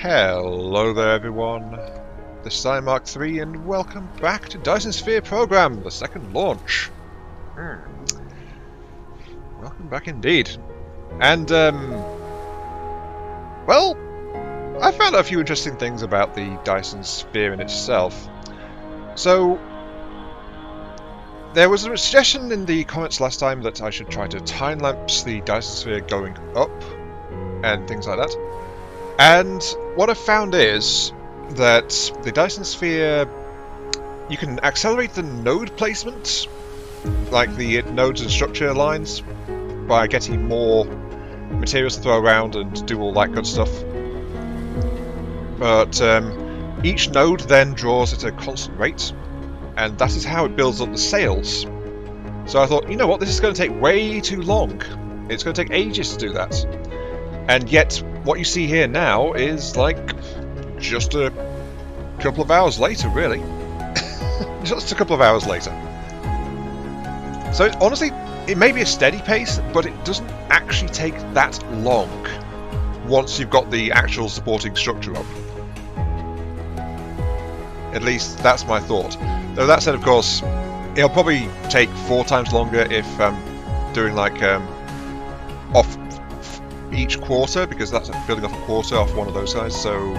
Hello there everyone, this is I Mark III and welcome back to Dyson Sphere Program, the second launch. Welcome back indeed. And, well, I found out a few interesting things about the Dyson Sphere in itself. So, there was a suggestion in the comments last time that I should try to time-lapse the Dyson Sphere going up and things like that. And what I've found is that the Dyson Sphere, you can accelerate the node placement, like the nodes and structure lines, by getting more materials to throw around and do all that good stuff. But each node then draws at a constant rate, and that is how it builds up the sails. So I thought, you know what, this is going to take way too long. It's going to take ages to do that. And yet, what you see here now is like just a couple of hours later, really. Just a couple of hours later. So honestly, it may be a steady pace, but it doesn't actually take that long once you've got the actual supporting structure up. At least that's my thought. Though that said, of course, it'll probably take 4 times longer if doing like off each quarter, because that's building off a quarter off one of those guys, so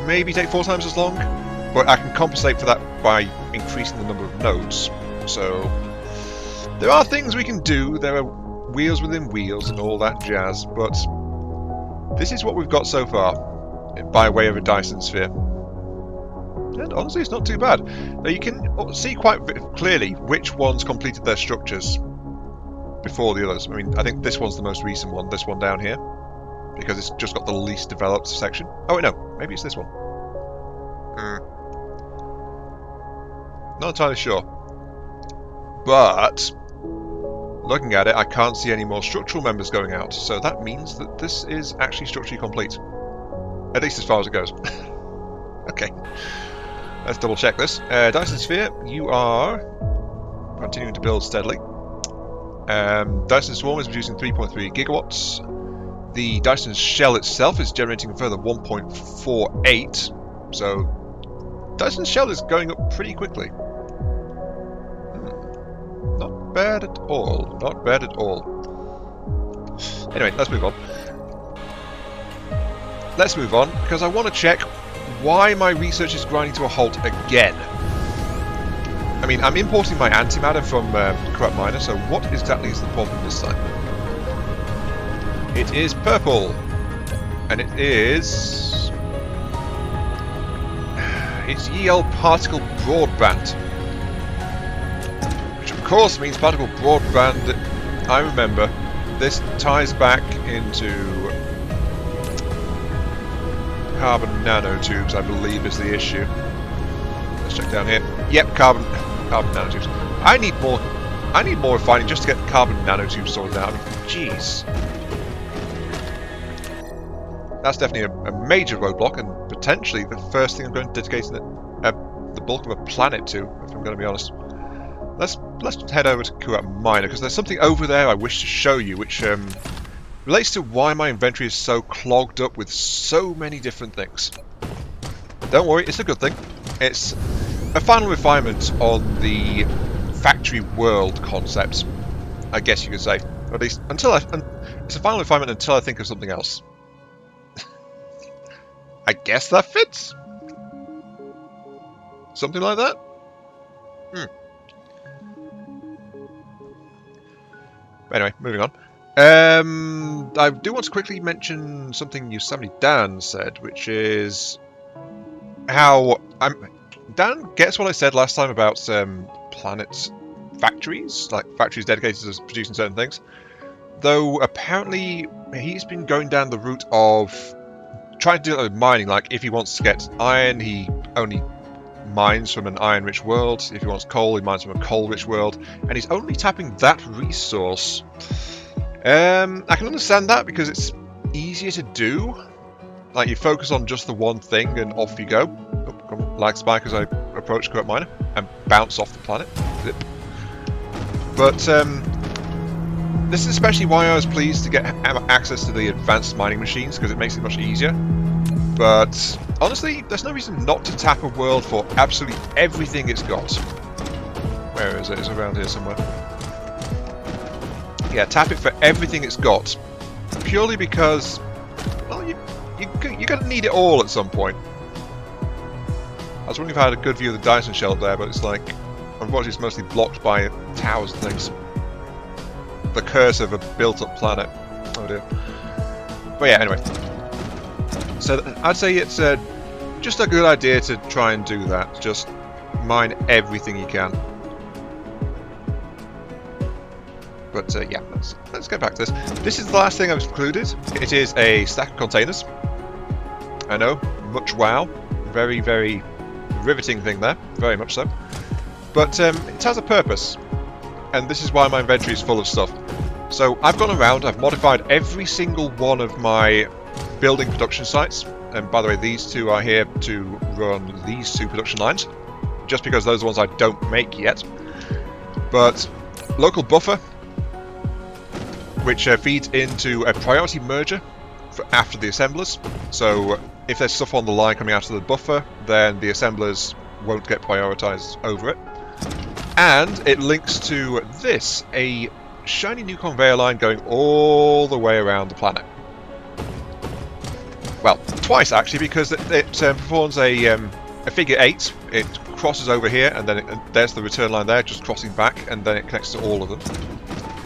maybe take 4 times as long, but I can compensate for that by increasing the number of nodes. So there are things we can do, there are wheels within wheels and all that jazz, but this is what we've got so far by way of a Dyson Sphere. And honestly, it's not too bad. Now you can see quite clearly which ones completed their structures before the others. I mean, I think this one's the most recent one, this one down here, because it's just got the least developed section. Oh wait, no, maybe it's this one. Not entirely sure. But looking at it, I can't see any more structural members going out, so that means that this is actually structurally complete. At least as far as it goes. Okay, let's double check this. Dyson Sphere, you are continuing to build steadily. Dyson Swarm is producing 3.3 gigawatts. The Dyson Shell itself is generating a further 1.48. So Dyson Shell is going up pretty quickly. Not bad at all. Not bad at all. Anyway, let's move on. Let's move on, because I want to check why my research is grinding to a halt again. I mean, I'm importing my antimatter from Corrupt Miner, so what exactly is the problem this time? It is purple, and it is... it's EL Particle Broadband. Which of course means Particle Broadband, I remember, this ties back into carbon nanotubes, I believe is the issue. Let's check down here. Yep, carbon nanotubes. I need more refining just to get the carbon nanotubes sorted out. I mean, jeez. That's definitely a major roadblock, and potentially the first thing I'm going to dedicate the bulk of a planet to, if I'm going to be honest. Let's head over to Corrupt Miner, because there's something over there I wish to show you, which relates to why my inventory is so clogged up with so many different things. Don't worry, it's a good thing. It's a final refinement on the factory world concept, I guess you could say. Or at least until it's a final refinement until I think of something else. I guess that fits. Something like that. Anyway, moving on. I do want to quickly mention something Yosemite Dan said, which is how Dan gets what I said last time about planet factories, like factories dedicated to producing certain things. Though apparently he's been going down the route of trying to do it with mining. Like if he wants to get iron, he only mines from an iron-rich world. If he wants coal, he mines from a coal-rich world, and he's only tapping that resource. I can understand that because it's easier to do. Like you focus on just the one thing and off you go. Oh, lag spike as I approach Corrupt Miner and bounce off the planet. Zip. But this is especially why I was pleased to get access to the advanced mining machines, because it makes it much easier. But honestly, there's no reason not to tap a world for absolutely everything it's got. Where is it? It's around here somewhere. Yeah, tap it for everything it's got. Purely because, well, you're going to need it all at some point. I was wondering if I had a good view of the Dyson shell there, but it's like, unfortunately it's mostly blocked by towers and things. The curse of a built-up planet. Oh dear. But yeah, anyway. So I'd say it's just a good idea to try and do that. Just mine everything you can. But yeah, let's get back to this. This is the last thing I've included. It is a stack of containers. I know, much wow. Very, very riveting thing there. Very much so. But it has a purpose. And this is why my inventory is full of stuff. So I've gone around, I've modified every single one of my building production sites. And by the way, these two are here to run these two production lines. Just because those are the ones I don't make yet. But local buffer, which feeds into a priority merger for after the assemblers. So if there's stuff on the line coming out of the buffer, then the assemblers won't get prioritized over it. And it links to this, a shiny new conveyor line going all the way around the planet. Well, twice actually, because it performs a figure 8. It crosses over here, and then there's the return line there, just crossing back, and then it connects to all of them.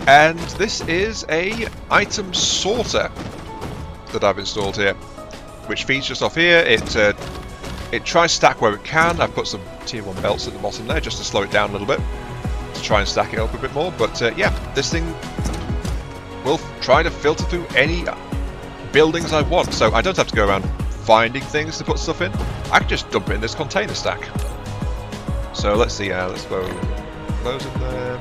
And this is a item sorter that I've installed here, which feeds just off here. It tries to stack where it can. I've put some tier 1 belts at the bottom there just to slow it down a little bit, to try and stack it up a bit more. But yeah, this thing will try to filter through any buildings I want, so I don't have to go around finding things to put stuff in. I can just dump it in this container stack. So let's see, let's throw those in there.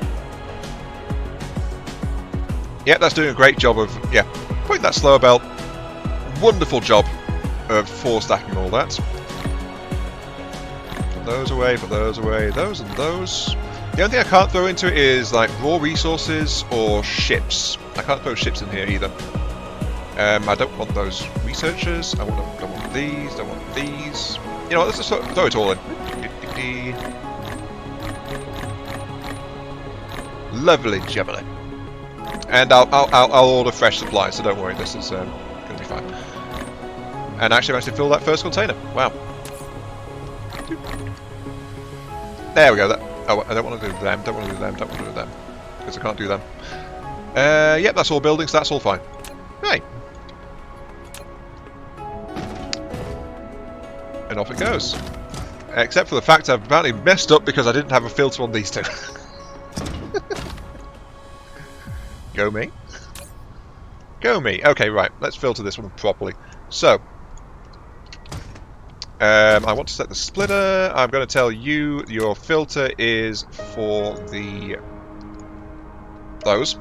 Yeah, that's doing a great job of, yeah, putting that slower belt. Wonderful job of stacking all that. Put those away, those and those. The only thing I can't throw into it is like raw resources or ships. I can't throw ships in here either. I don't want those researchers. I don't want these. Don't want these. You know what? Let's just throw it all in. Lovely jubbly. And I'll order fresh supplies, so don't worry. This is going to be fine. And actually, managed to fill that first container. Wow. There we go. Oh, I don't want to do them. Don't want to do them. Don't want to do them because I can't do them. Yep, that's all buildings. That's all fine. Hey. And off it goes. Except for the fact I've apparently messed up because I didn't have a filter on these two. Go me. Go me. Okay, right. Let's filter this one properly. So, I want to set the splitter. I'm going to tell you your filter is for those.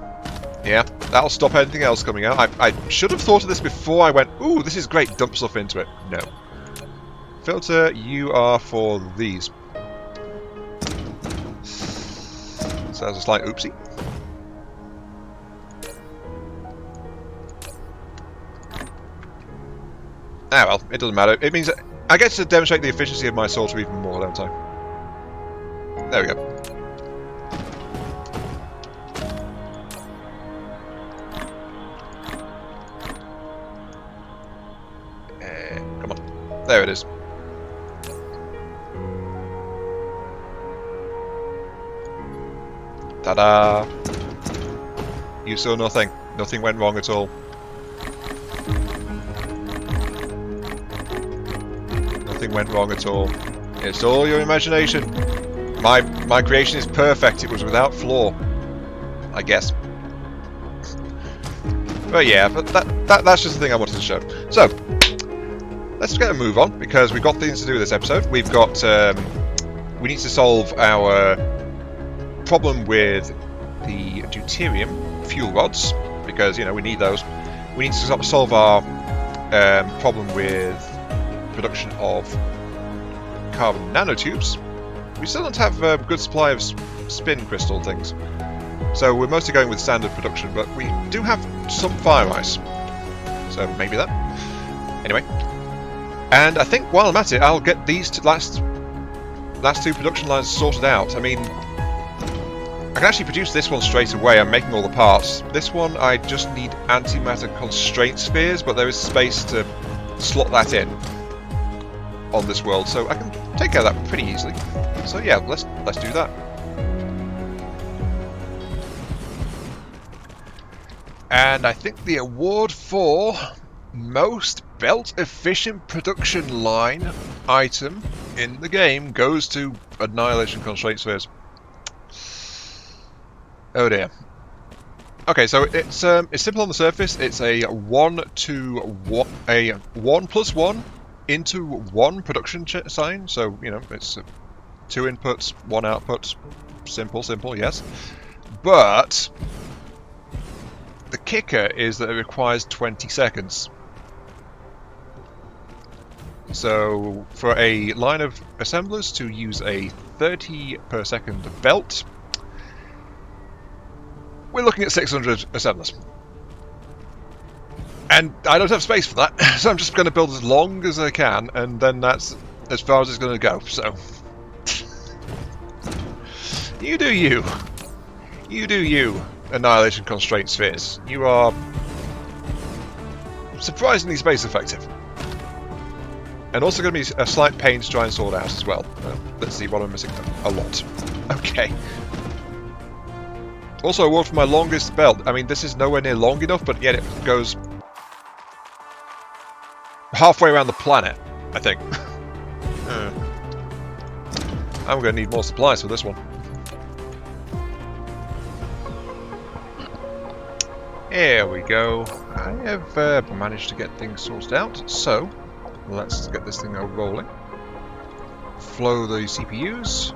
Yeah, that'll stop anything else coming out. I should have thought of this before I went, ooh, this is great, dump stuff into it. No. Filter, you are for these. So that's a slight oopsie. Ah well, it doesn't matter. It means that I get to demonstrate the efficiency of my sorter even more, don't I? There we go. Come on. There it is. Ta-da! You saw nothing. Nothing went wrong at all. Nothing went wrong at all. It's all your imagination. My creation is perfect. It was without flaw, I guess. But yeah, but that's just the thing I wanted to show. So let's get a move on because we've got things to do with this episode. We've got we need to solve our problem with the deuterium fuel rods because you know we need those. We need to solve our problem with production of carbon nanotubes. We still don't have a good supply of spin crystal things, so we're mostly going with standard production, but we do have some fire ice, so maybe that. Anyway, And I think while I'm at it, I'll get these last two production lines sorted out. I mean, I can actually produce this one straight away. I'm making all the parts. This one, I just need antimatter constraint spheres, but there is space to slot that in on this world, so I can take care of that pretty easily. So yeah, let's do that. And I think the award for most belt efficient production line item in the game goes to Annihilation Constraint Spheres. Oh dear. Okay, so it's simple on the surface. It's a 1+1 into 1 production sign. So you know it's 2 inputs, 1 output. Simple, yes. But the kicker is that it requires 20 seconds. So for a line of assemblers to use a 30 per second belt, we're looking at 600 assemblers. And I don't have space for that, so I'm just going to build as long as I can, and then that's as far as it's going to go, so... You do you. You do you, Annihilation Constraint Spheres. You are surprisingly space effective. And also going to be a slight pain to try and sort out as well. Let's see what I'm missing. A lot. Okay. Also, award for my longest belt. I mean, this is nowhere near long enough, but yet it goes halfway around the planet, I think. I'm going to need more supplies for this one. Here we go. I have managed to get things sorted out, so let's get this thing rolling. Flow the CPUs.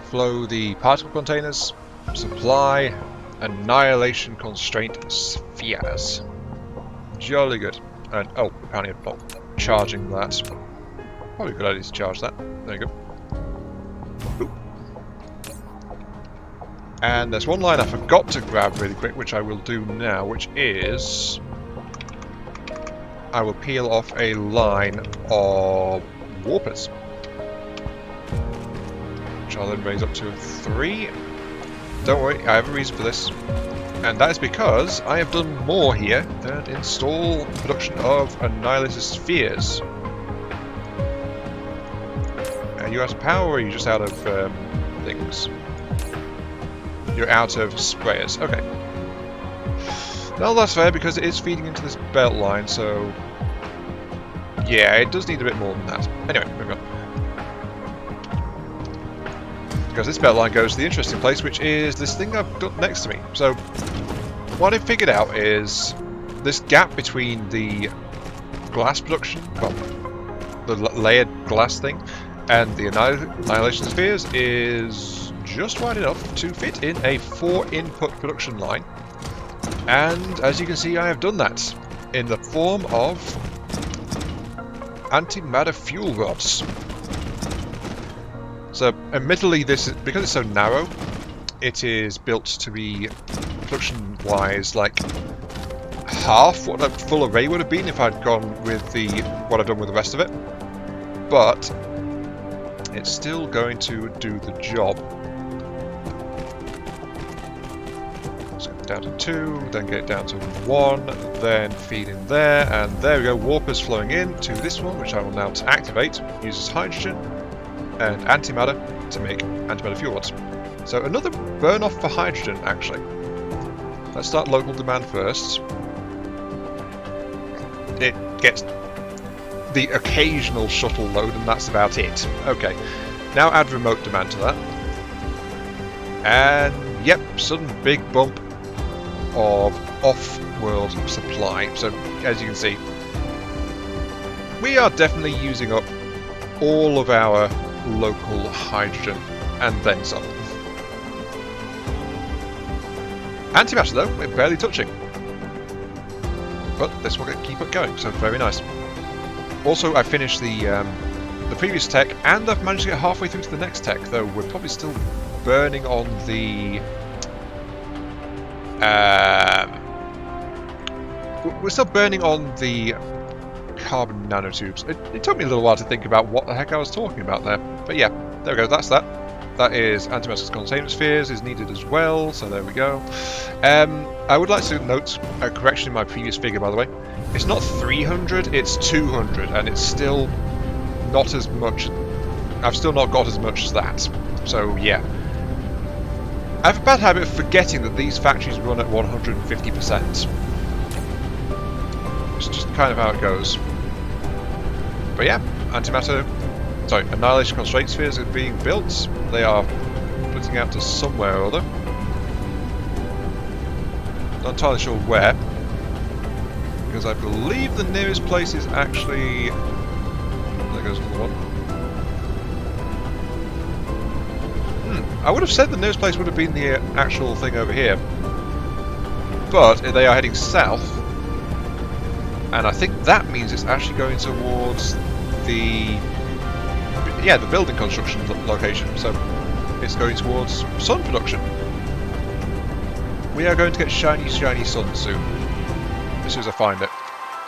Flow the particle containers. Supply Annihilation Constraint Spheres. Jolly good. And oh, apparently I'm not charging that. Probably a good idea to charge that. There you go. Ooh. And there's one line I forgot to grab really quick, which I will do now, which is... I will peel off a line of warpers, which I'll then raise up to 3. Don't worry, I have a reason for this. And that is because I have done more here than install production of Annihilator Spheres. Are you out of power, or are you just out of things? You're out of sprayers. Okay. No, that's fair, because it is feeding into this belt line, so... Yeah, it does need a bit more than that. Anyway, moving on. Because this belt line goes to the interesting place, which is this thing I've got next to me. So, what I've figured out is this gap between the glass production, well, the layered glass thing, and the Annihilation Spheres is just wide enough to fit in a 4-input production line. And as you can see, I have done that in the form of antimatter fuel rods. So, admittedly, this is, because it's so narrow, it is built to be production-wise like half what a full array would have been if I'd gone with what I've done with the rest of it. But it's still going to do the job. So down to 2, then get it down to 1, then feed in there, and there we go. Warpers flowing in to this one, which I will now activate. Uses hydrogen and antimatter to make antimatter fuel rods. So another burn off for hydrogen, actually. Let's start local demand first. It gets the occasional shuttle load, and that's about it. Okay, now add remote demand to that. And yep, sudden big bump of off-world supply. So as you can see, we are definitely using up all of our local hydrogen, and then some. Antimatter though, we're barely touching. But this will keep it going, so very nice. Also, I finished the previous tech, and I've managed to get halfway through to the next tech, though we're probably still burning on the... we're still burning on the carbon nanotubes. It took me a little while to think about what the heck I was talking about there. But yeah, there we go, that's that. That is antimatter containment spheres is needed as well, so there we go. I would like to note a correction in my previous figure, by the way. It's not 300, it's 200, and it's still not as much. I've still not got as much as that. So yeah. I have a bad habit of forgetting that these factories run at 150%. It's just kind of how it goes. But yeah, annihilation constraint spheres are being built. They are splitting out to somewhere or other. Not entirely sure where, because I believe the nearest place is actually... There goes another one. I would have said the nearest place would have been the actual thing over here, but they are heading south, and I think that means it's actually going towards the building construction location. So it's going towards sun production. We are going to get shiny sun soon. As soon as I find it.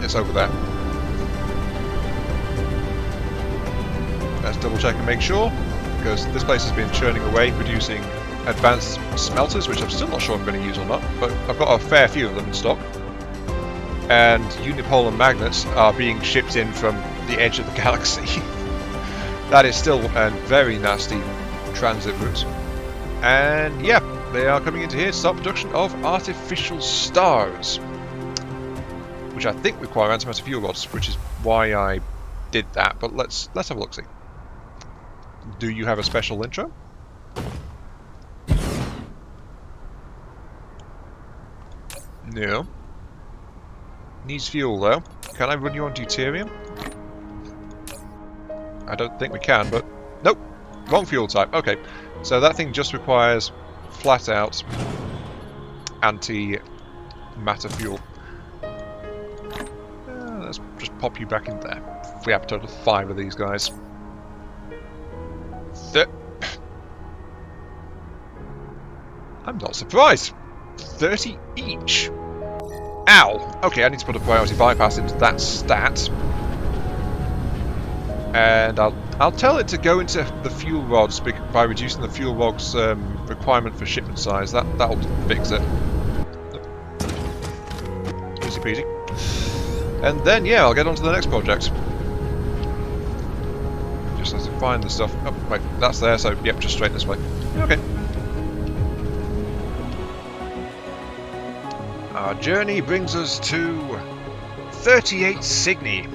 It's over there. Let's double check and make sure, because this place has been churning away, producing advanced smelters, which I'm still not sure I'm going to use or not, but I've got a fair few of them in stock. And unipolar magnets are being shipped in from the edge of the galaxy. That is still a very nasty transit route. And yeah, they are coming into here to start production of artificial stars, which I think require antimatter fuel rods, which is why I did that. But let's have a look-see. Do you have a special intro? No. Needs fuel though. Can I run you on deuterium? I don't think we can, but nope. Wrong fuel type. Okay. So that thing just requires flat out anti-matter fuel. Let's just pop you back in there. We have a total of 5 of these guys. I'm not surprised. 30 each. Ow! Okay, I need to put a priority bypass into that stat. And I'll tell it to go into the fuel rods by reducing the fuel rods requirement for shipment size. That'll fix it. Easy peasy. And then yeah, I'll get on to the next project. Just have to find the stuff. Oh wait, that's there. So yep, just straight this way. Okay. Our journey brings us to 38 Cygni.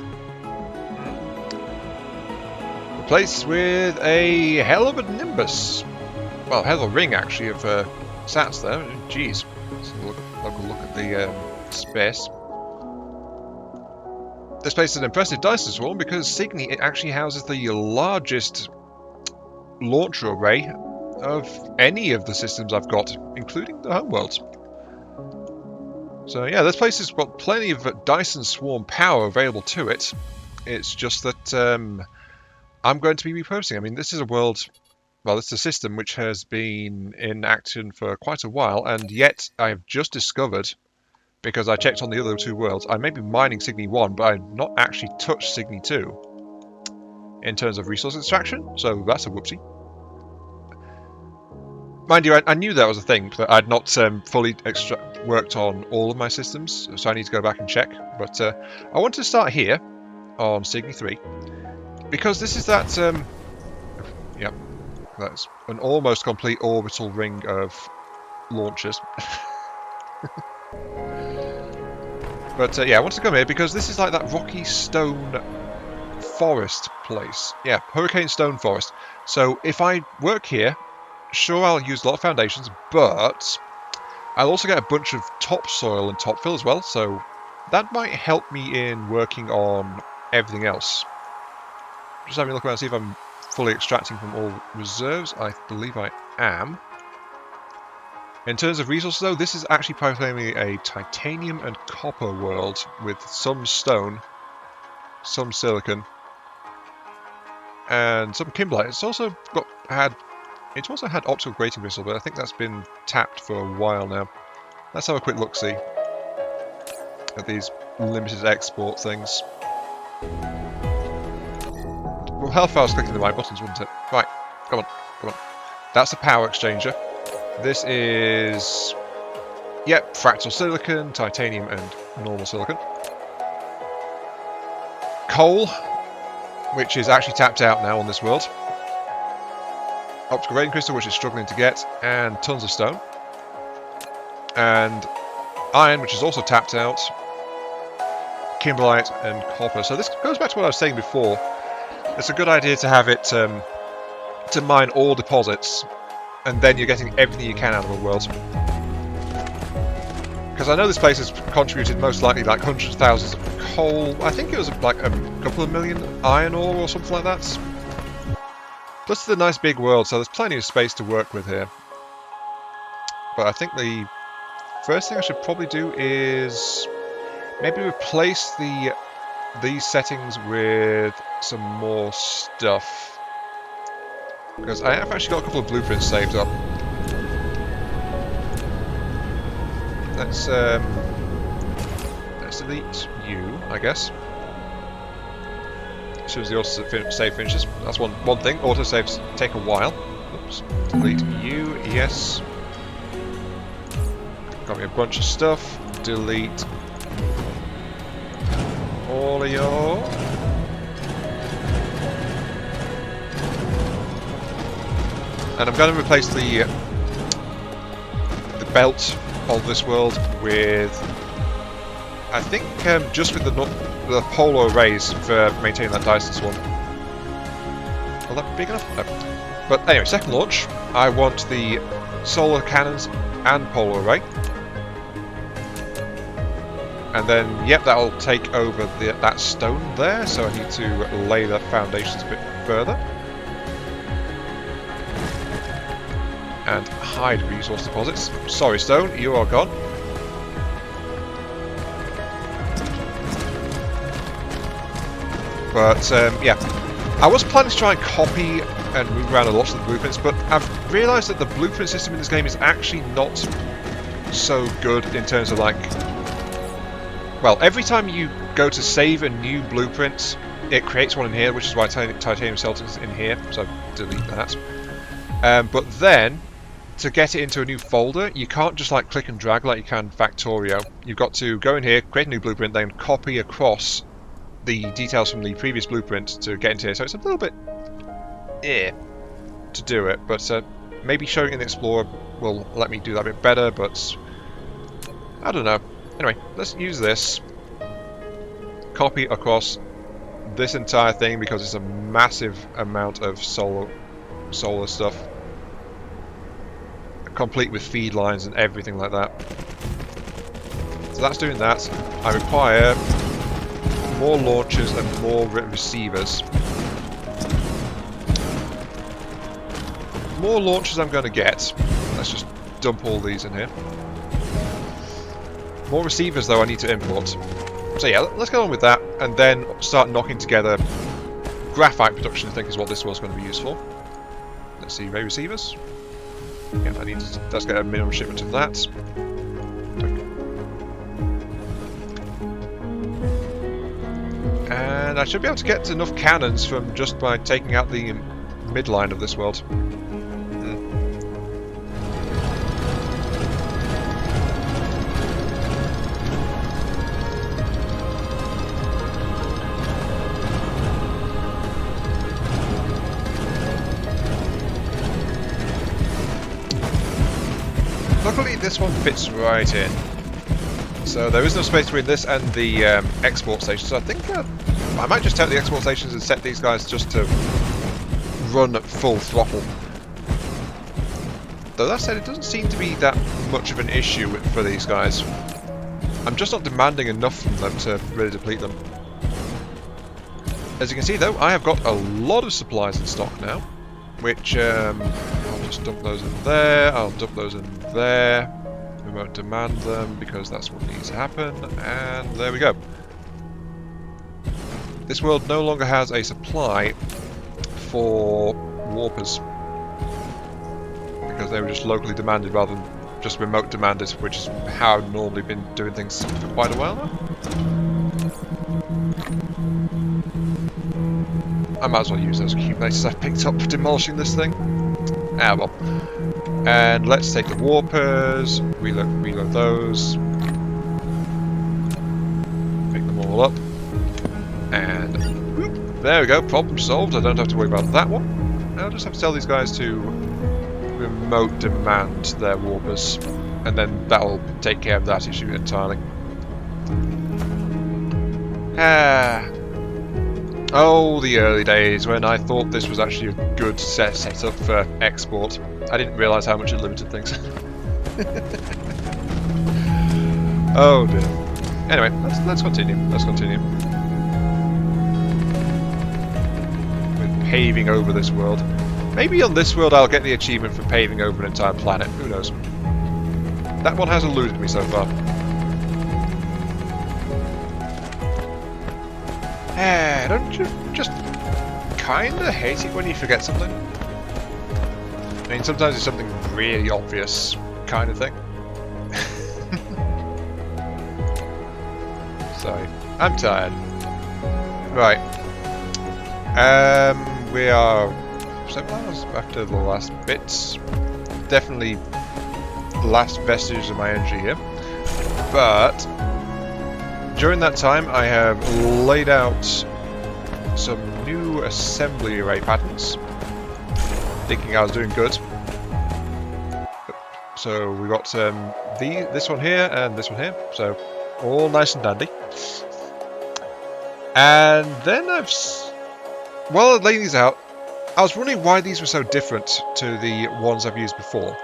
Place with a hell of a nimbus. Well, hell of a ring actually of sats there. Jeez. Let's have a look at the space. This place is an impressive Dyson swarm because Cygni it actually houses the largest launcher array of any of the systems I've got, including the homeworlds. So yeah, this place has got plenty of Dyson swarm power available to it. It's just that I'm going to be repurposing. I mean, this is a world, well, it's a system which has been in action for quite a while, and yet I have just discovered, because I checked on the other 2 worlds, I may be mining Cygni 1, but I've not actually touched Cygni 2 in terms of resource extraction, so that's a whoopsie. Mind you, I knew that was a thing, but I'd not fully worked on all of my systems, so I need to go back and check. But I want to start here on Cygni 3, because this is that, yep, that's an almost complete orbital ring of launchers. But yeah, I want to come here because this is like that rocky stone forest place. Yeah, Hurricane Stone Forest. So if I work here, sure, I'll use a lot of foundations, but I'll also get a bunch of topsoil and topfill as well, so that might help me in working on everything else. Just having a look around and see if I'm fully extracting from all reserves. I believe I am. In terms of resources though, this is actually primarily a titanium and copper world with some stone, some silicon, and some kimberlite. It's also had optical grating crystal, but I think that's been tapped for a while now. Let's have a quick look-see at these limited export things. Well, hell if I was clicking the right buttons, wouldn't it? Right, come on, come on. That's a power exchanger. This is... Yep, fractal silicon, titanium and normal silicon. Coal, which is actually tapped out now on this world. Optical rain crystal, which is struggling to get, and tons of stone. And iron, which is also tapped out. Kimberlite and copper. So this goes back to what I was saying before. It's a good idea to have it to mine all deposits, and then you're getting everything you can out of a world. Because I know this place has contributed most likely like hundreds of thousands of coal. I think it was like a couple of million iron ore or something like that. Plus it's a nice big world, so there's plenty of space to work with here. But I think the first thing I should probably do is maybe replace these settings with some more stuff. Because I have actually got a couple of blueprints saved up. Let's delete you, I guess. As soon as the autosave finishes. That's one thing. Autosaves take a while. Oops. Delete you, yes. Got me a bunch of stuff. Delete all of your... And I'm going to replace the belt of this world with, I think, just with the polar arrays for maintaining that Dyson swarm. Will that be big enough? No. But anyway, second launch, I want the solar cannons and polar array. And then, yep, that'll take over that stone there, so I need to lay the foundations a bit further. And hide resource deposits. Sorry, stone, you are gone. But, yeah. I was planning to try and copy and move around a lot of the blueprints, but I've realised that the blueprint system in this game is actually not so good in terms of, like... Well, every time you go to save a new blueprint, it creates one in here, which is why titanium skeleton's in here, so delete that. But then, to get it into a new folder, you can't just like click and drag like you can Factorio. You've got to go in here, create a new blueprint, then copy across the details from the previous blueprint to get into here. So it's a little bit to do it, but maybe showing in the Explorer will let me do that a bit better, but I don't know. Anyway, let's use this. Copy across this entire thing because it's a massive amount of solar stuff. Complete with feed lines and everything like that. So that's doing that. I require more launchers and more receivers. More launchers I'm going to get. Let's just dump all these in here. More receivers though I need to import. So yeah, let's get on with that and then start knocking together graphite production. I think is what this was going to be used for. Let's see, ray receivers. Yeah, let's get a minimum shipment of that. And I should be able to get enough cannons from just by taking out the midline of this world. Luckily this one fits right in. So there is no space between this and the export station, so I think I might just take the export stations and set these guys just to run at full throttle. Though that said, it doesn't seem to be that much of an issue for these guys. I'm just not demanding enough from them to really deplete them. As you can see though, I have got a lot of supplies in stock now, which I'll just dump those in there, I'll dump those in there. We won't demand them because that's what needs to happen, and there we go. This world no longer has a supply for warpers because they were just locally demanded rather than just remote demanded, which is how I've normally been doing things for quite a while now. I might as well use those accumulators I've picked up for demolishing this thing. Ah, well. And let's take the warpers, reload those. Pick them all up. And whoop, there we go, problem solved. I don't have to worry about that one. I'll just have to tell these guys to remote demand their warpers. And then that'll take care of that issue entirely. Oh, the early days when I thought this was actually a good setup for export. I didn't realise how much it limited things. Oh dear. Anyway, let's continue. Let's continue. With paving over this world. Maybe on this world I'll get the achievement for paving over an entire planet. Who knows? That one has eluded me so far. Don't you just kinda hate it when you forget something? I mean, sometimes it's something really obvious kind of thing. Sorry, I'm tired. Right. We are 7 hours after the last bits. Definitely last vestiges of my energy here. But during that time, I have laid out some new assembly array patterns, thinking I was doing good. So we got this one here and this one here, so all nice and dandy. And then while laying these out, I was wondering why these were so different to the ones I've used before.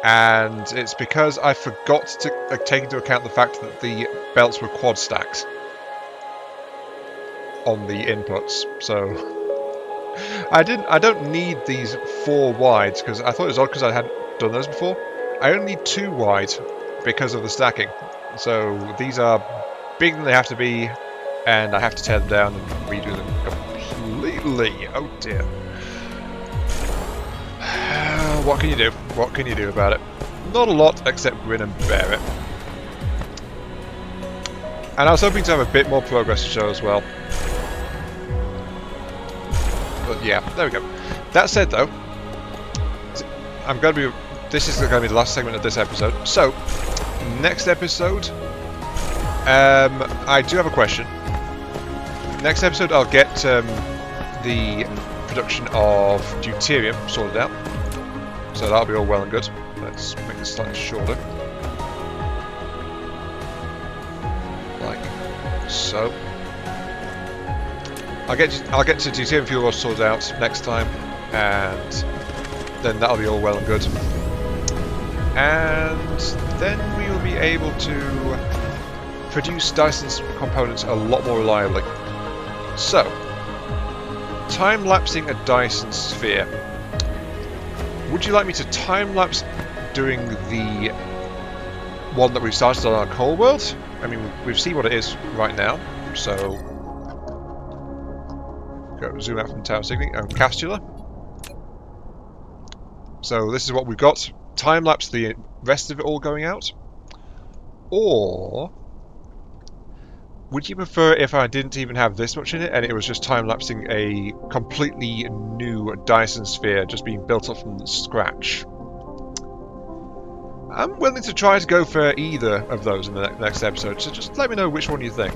And it's because I forgot to take into account the fact that the belts were quad stacked on the inputs. So I don't need these 4 wides because I thought it was odd because I hadn't done those before. I only need 2 wide because of the stacking. So these are bigger than they have to be, and I have to tear them down and redo them completely. Oh dear. What can you do? What can you do about it? Not a lot, except grin and bear it. And I was hoping to have a bit more progress to show as well. But yeah, there we go. That said though, this is going to be the last segment of this episode. So, next episode, I do have a question. Next episode I'll get the production of deuterium sorted out. So that'll be all well and good. Let's make this slightly shorter. Like so. I'll get to deuterium fuel rods sorted out next time, and then that'll be all well and good. And then we will be able to produce Dyson's components a lot more reliably. So, time-lapsing a Dyson sphere. Would you like me to time-lapse doing the one that we've started on our core world? I mean, we've seen what it is right now, so go zoom out from tower signaling and Castula. So this is what we've got. Time-lapse the rest of it all going out. Or would you prefer if I didn't even have this much in it and it was just time-lapsing a completely new Dyson sphere just being built up from scratch? I'm willing to try to go for either of those in the next episode, so just let me know which one you think.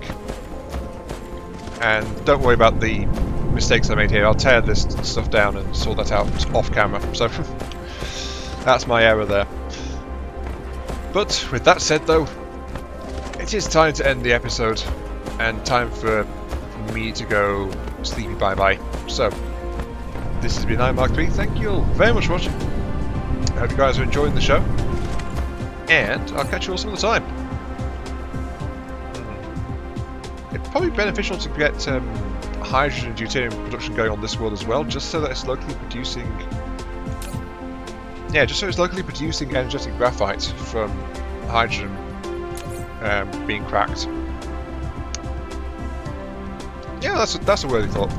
And don't worry about the mistakes I made here. I'll tear this stuff down and sort that out off camera, so that's my error there. But with that said though, it is time to end the episode, and time for me to go sleepy bye-bye. So, this has been Mark 3. Thank you all very much for watching. I hope you guys are enjoying the show, and I'll catch you all some other time. It's probably beneficial to get hydrogen and deuterium production going on this world as well, just so that it's locally producing... Yeah, just so it's locally producing energetic graphite from hydrogen being cracked. Yeah, that's a worthy thought.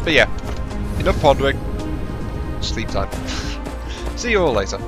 But yeah, enough pondering. Sleep time. See you all later.